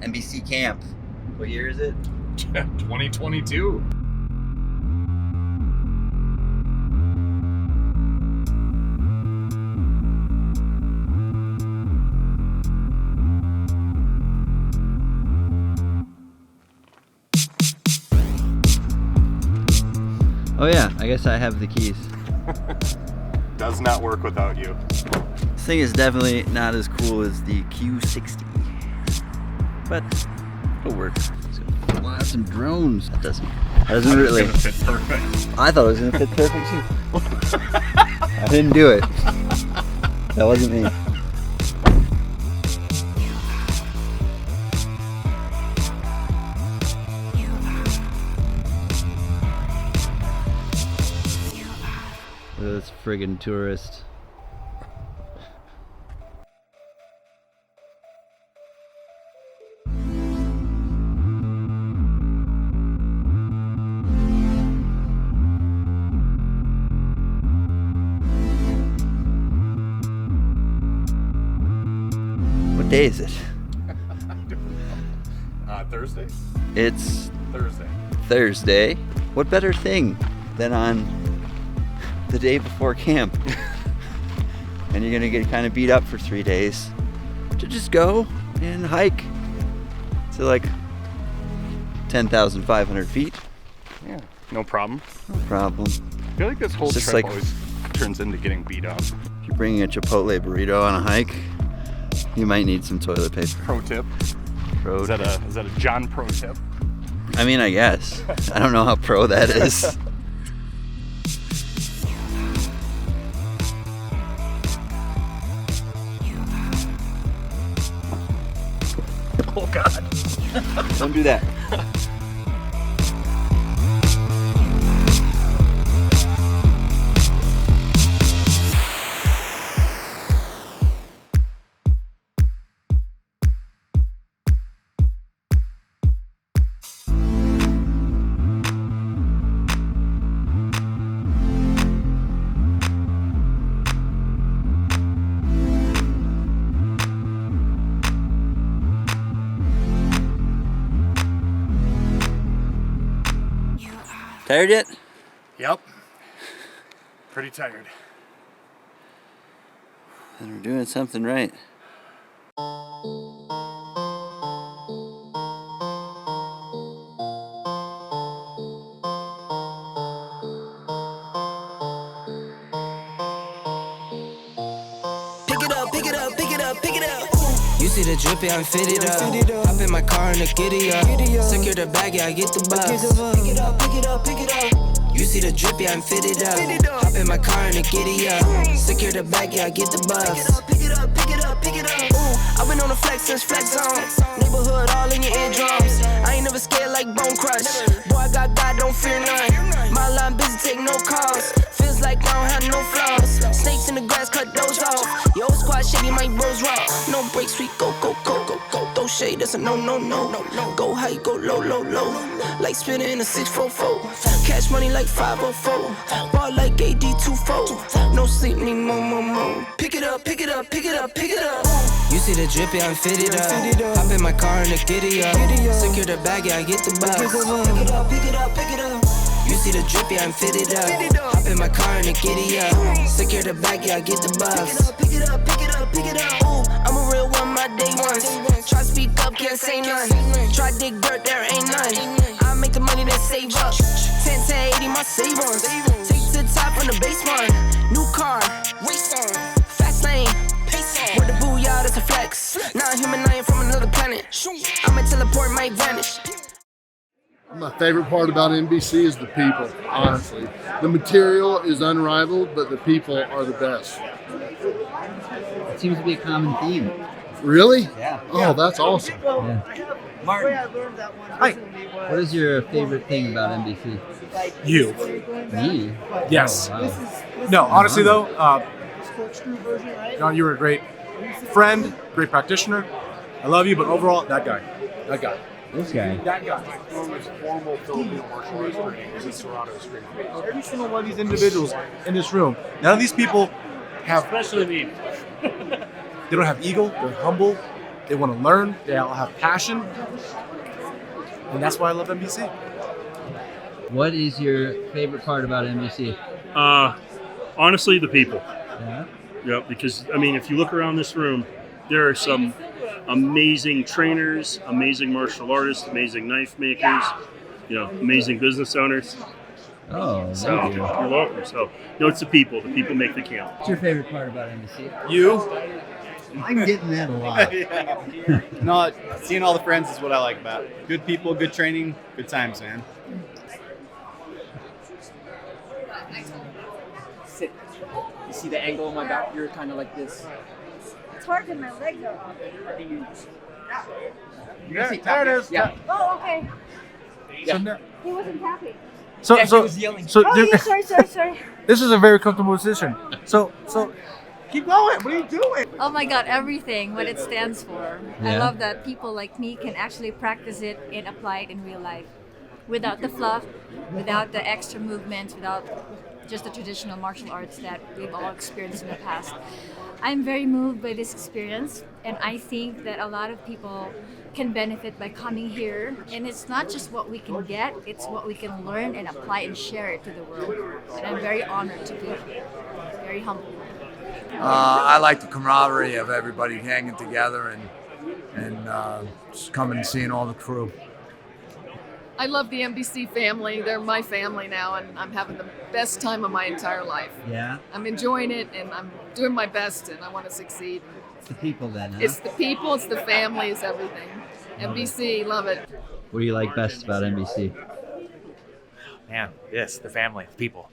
MBC Camp. What year is it? 2022. Oh yeah, I guess I have the keys. Does not work without you. This thing is definitely not as cool as the Q60, but it'll work. So, we'll have some drones. That doesn't really fit perfect. I thought it was gonna fit perfect too. I didn't do it. That wasn't me. This friggin' tourist. What day is it? Thursday? It's Thursday. Thursday. What better thing than on the day before camp? And you're gonna get kind of beat up for 3 days to just go and hike to like 10,500 feet. Yeah, no problem. No problem. I feel like this whole It's just trip like- always turns into getting beat up. If you're bringing a Chipotle burrito on a hike, you might need some toilet paper. Pro tip. Pro Is that a John pro tip? I mean, I guess. I don't know how pro that is. Oh God. Don't do that. Tired yet? Yep. Pretty tired. Then we're doing something right. Pick it up, pick it up, pick it up, pick it up. You see the drippy, I'm fitted up. Hop in my car and the giddy up. Secure the bag, yeah, I get the bus. Pick it up, pick it up, pick it up. You see the drippy, I'm fitted up. Hop in my car and the giddy up. Secure the bag, yeah, I get the bus. Pick it up, pick it up, pick it up, pick it up. Ooh, I've been on the flex since flex zone. Neighborhood all in your eardrums. I ain't never scared like Bone Crush. Boy, I got God, don't fear none. My line busy, take no calls. Feels like I don't have no flaws. Snakes in the grass, cut those off. Yo, squad shitty, my bros raw. No breaks, we go, go, go, go, go. Throw shade, that's a no, no, no, no, no. Go high, go low, low, low. Like spinning in a 644. Cash money like 504. Ball like AD24. No sleep, need more, more, more. Pick it up, pick it up, pick it up, pick it up. You see the drippy, I'm fitted up. Hop in my car and the giddy up. Secure the bag, yeah, I get the bus. Pick it up, pick it up, pick it up. You see the drippy, I'm fitted up. Hop in my car and the giddy up. Secure the bag, yeah, I get the bus. Pick it up, pick it up, pick it up. Ooh, I'm a real one, my day ones. Try speak up, can't say none. Try dig dirt, there ain't none. I make the money that save up. 10 to 80, my save ones. Take to the top on the base one. New car, race on. Fast lane, pace on. Where the booyah, that's a flex. Not human, I am from another planet. I'ma teleport, might vanish. My favorite part about MBC is the people, honestly. The material is unrivaled, but the people are the best. It seems to be a common theme. Really? Yeah. Oh, that's awesome. Yeah. Martin, Hi. what is your favorite thing about MBC? You. Me? Yes. Oh, wow. No, honestly though, John, you were a great friend, great practitioner. I love you, but overall, that guy. This guy. That guy. Formal Filipino martial arts training is in Toronto screen. Every single one of these individuals in this room, none of these people have, Especially me. they don't have ego, they're humble, They want to learn. They all have passion. And that's why I love MBC. What is your favorite part about MBC? Honestly, the people. Yeah. Yeah, because I mean, if you look around this room, there are some amazing trainers, amazing martial artists, amazing knife makers, amazing business owners. Oh, So thank you. you're welcome. So it's the people. The people make the camp. What's your favorite part about MBC? You? I'm getting that a lot. No, seeing all the friends is what I like about it. Good people, good training, good times, man. Sit. You see the angle of my back? You're kind of like this. It's hard because my legs are off. There it is. Yeah. Oh, okay. Yeah. He wasn't tapping. So, Yeah, he so, was yelling. so Oh, yeah, sorry. this is a very comfortable position. So keep going. What are you doing? Oh my God, everything, what it stands for. I Yeah. love that people like me can actually practice it and apply it in real life. Without the fluff, without the extra movements, without just the traditional martial arts that we've all experienced in the past. I'm very moved by this experience, and I think that a lot of people can benefit by coming here. And it's not just what we can get, it's what we can learn and apply and share it to the world. And I'm very honored to be here. Very humbled. I like the camaraderie of everybody hanging together and just coming and seeing all the crew. I love the MBC family. They're my family now, and I'm having the best time of my entire life. Yeah. I'm enjoying it, and I'm doing my best, and I want to succeed. It's the people then, huh? It's the people, it's the family, it's everything. MBC, love it. What do you like best about MBC? Man, yes, the family, the people.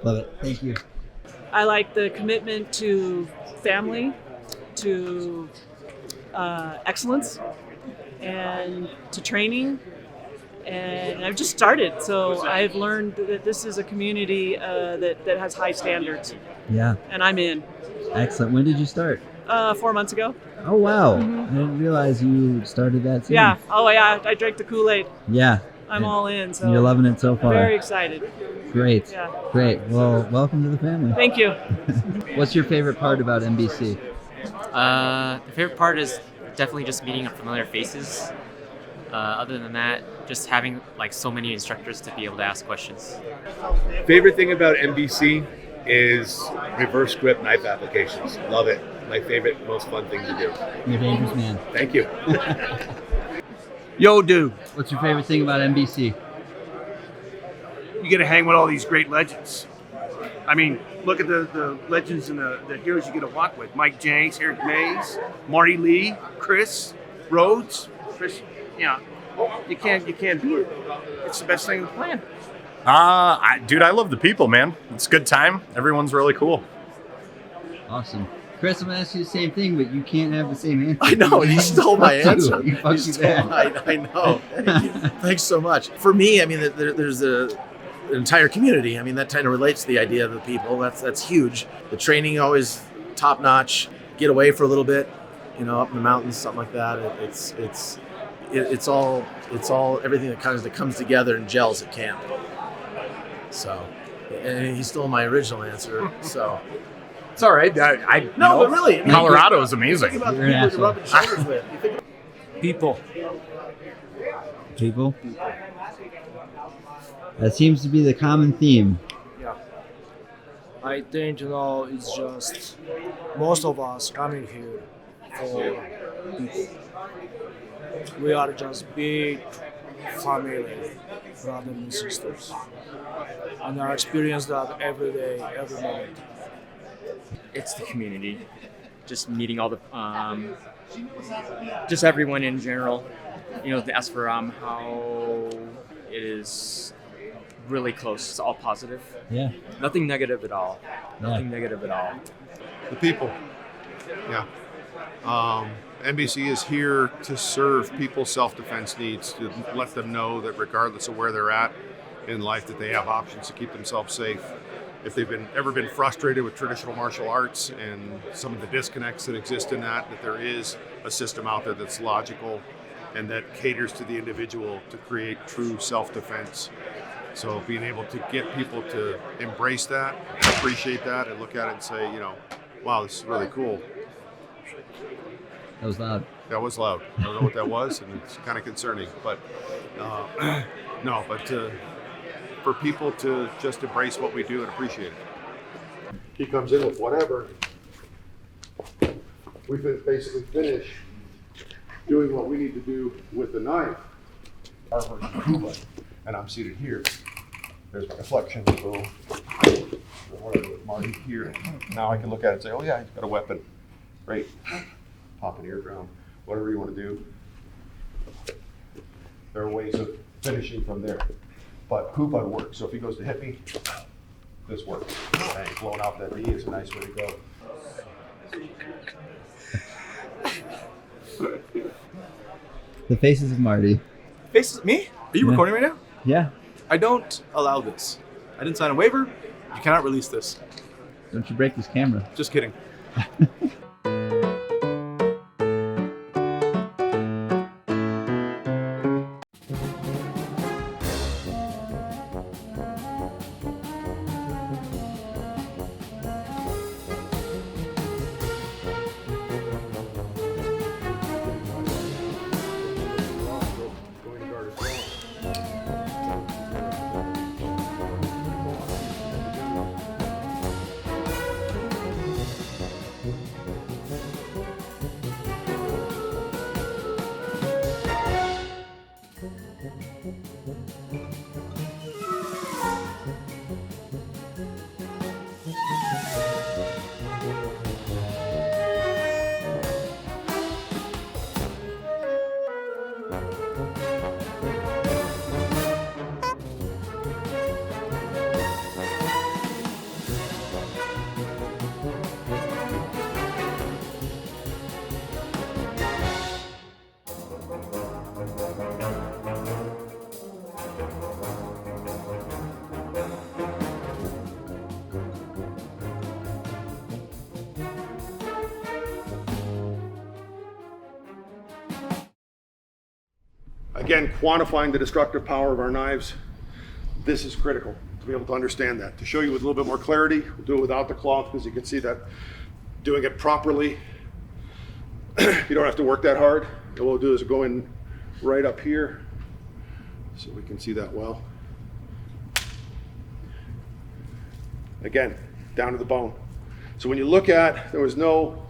Love it. Thank you. I like the commitment to family, to excellence, and to training. And I've just started, so I've learned that this is a community that has high standards, Yeah. and I'm in. Excellent. When did you start? 4 months ago. Oh, wow. I didn't realize you started that soon. Yeah. Oh, yeah. I drank the Kool-Aid. Yeah. I'm all in. So You're loving it so far. Very excited. Great. Yeah. Great. Well, welcome to the family. Thank you. What's your favorite part about MBC? The favorite part is definitely just meeting familiar faces. Other than that, just having like so many instructors to be able to ask questions. Favorite thing about MBC is reverse grip knife applications. Love it. My favorite, most fun thing to do. You're a dangerous man. Thank you. Yo, dude. What's your favorite thing about MBC? You get to hang with all these great legends. I mean, look at the legends and the heroes you get to walk with. Mike Jenks, Eric Mays, Marty Lee, Chris Rhodes. Chris, you can't beat it. It's the best thing in the plan. Dude, I love the people, man. It's a good time. Everyone's really cool. Awesome. Chris, I'm going to ask you the same thing, but you can't have the same answer. I know, you stole my Fuck answer. You fucked you there. I know. Thanks so much. For me, I mean, there's an entire community. I mean, that kind of relates to the idea of the people. That's huge. The training always top notch. Get away for a little bit, up in the mountains, something like that. It's all everything that comes together and gels at camp. So, and he stole my original answer. So. It's all right. But really, Colorado is amazing. Think about the people you're rubbing shoulders with. People. People? That seems to be the common theme. Yeah. I think, it's just most of us coming here for people. We are just big family, brothers and sisters. And I experience that every day, every moment. It's the community, just meeting all the, just everyone in general. The SFRM, how it is really close. It's all positive. Yeah. Nothing negative at all. Yeah. The people. Yeah. NBC is here to serve people's self-defense needs, to let them know that regardless of where they're at in life, that they have options to keep themselves safe. If they've ever been frustrated with traditional martial arts and some of the disconnects that exist in that there is a system out there that's logical and that caters to the individual to create true self-defense. So being able to get people to embrace that, appreciate that, and look at it and say, wow, this is really cool. That was loud. That was loud. I don't know what that was, and it's kind of concerning. But no, but for people to just embrace what we do and appreciate it. He comes in with whatever. We've been basically finished doing what we need to do with the knife. Our version of Cuba, and I'm seated here. There's my reflection. So whatever, Marty here. Now I can look at it and say, oh yeah, he's got a weapon. Great. Pop an eardrum. Whatever you want to do. There are ways of finishing from there. But Cuba works. So if he goes to hit me, this works. Bang, blowing out that knee is a nice way to go. The faces of Marty. Faces? Me? Are you recording right now? Yeah. I don't allow this. I didn't sign a waiver. You cannot release this. Don't you break this camera. Just kidding. Again, quantifying the destructive power of our knives, this is critical to be able to understand that. To show you with a little bit more clarity, we'll do it without the cloth because you can see that doing it properly, you don't have to work that hard. What we'll do is go in right up here so we can see that well. Again, down to the bone. So when you look at, there was no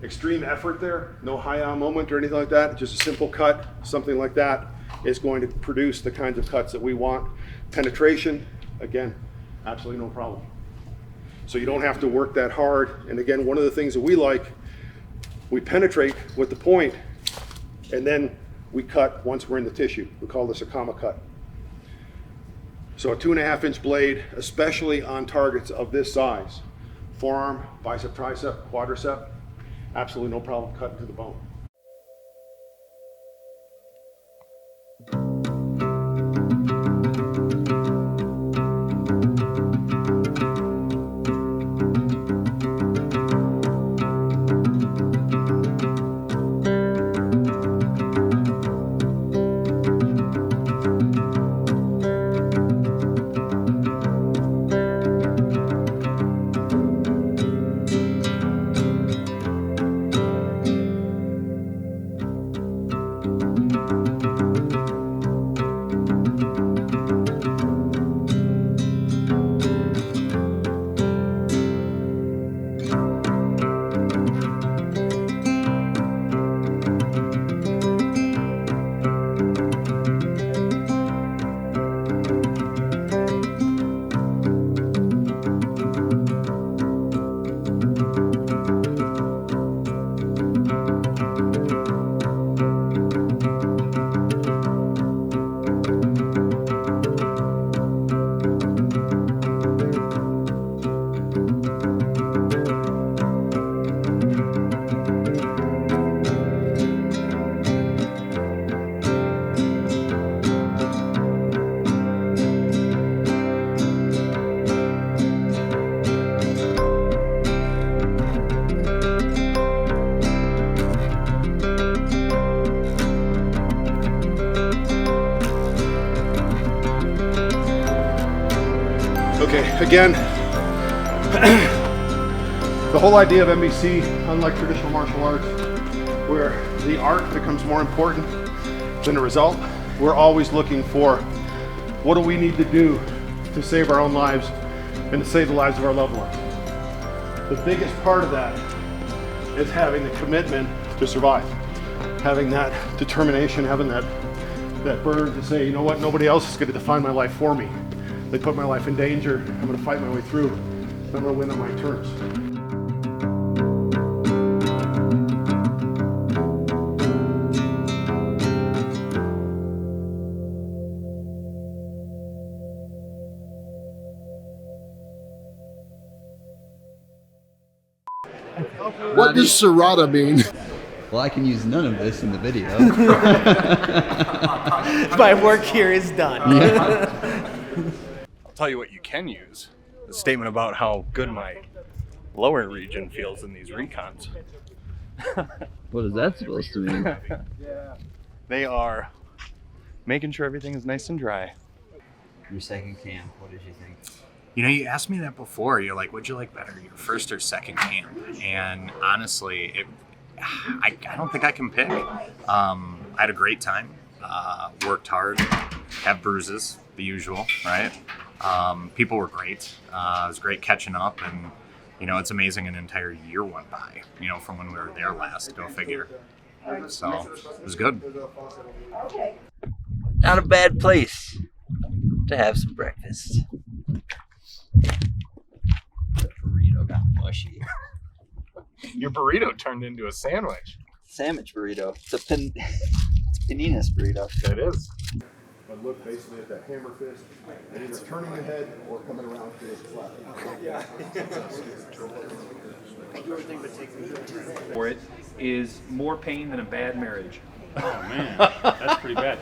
extreme effort there, no high-on moment or anything like that, just a simple cut, something like that is going to produce the kinds of cuts that we want. Penetration, again, absolutely no problem. So you don't have to work that hard. And again, one of the things that we like, we penetrate with the point and then we cut once we're in the tissue. We call this a comma cut. So a 2.5-inch blade, especially on targets of this size, forearm, bicep, tricep, quadricep, absolutely no problem cutting to the bone. Okay, again, the whole idea of MBC, unlike traditional martial arts, where the art becomes more important than the result. We're always looking for what do we need to do to save our own lives and to save the lives of our loved ones. The biggest part of that is having the commitment to survive, having that determination, having that burn to say, you know what, nobody else is going to define my life for me. They put my life in danger. I'm going to fight my way through. I'm going to win on my terms. What does serrata mean? Well, I can use none of this in the video. My work here is done. Yeah. I'll tell you what you can use. A statement about how good my lower region feels in these recons. What is that supposed to mean? They are making sure everything is nice and dry. Your second camp, what did you think? You know, you asked me that before. You're like, what'd you like better, your first or second camp? And honestly, I don't think I can pick. I had a great time. Worked hard. Have bruises, the usual, right? People were great. It was great catching up, and you know, it's amazing an entire year went by. You know, from when we were there last. Go figure. So it was good. Not a bad place to have some breakfast. The burrito got mushy. Your burrito turned into a sandwich. Sandwich burrito. It's a paninis burrito. It is. But look basically at that hammer fist, and either turning the head or coming around to it flat. Yeah. For it is more pain than a bad marriage. Oh man, that's pretty bad.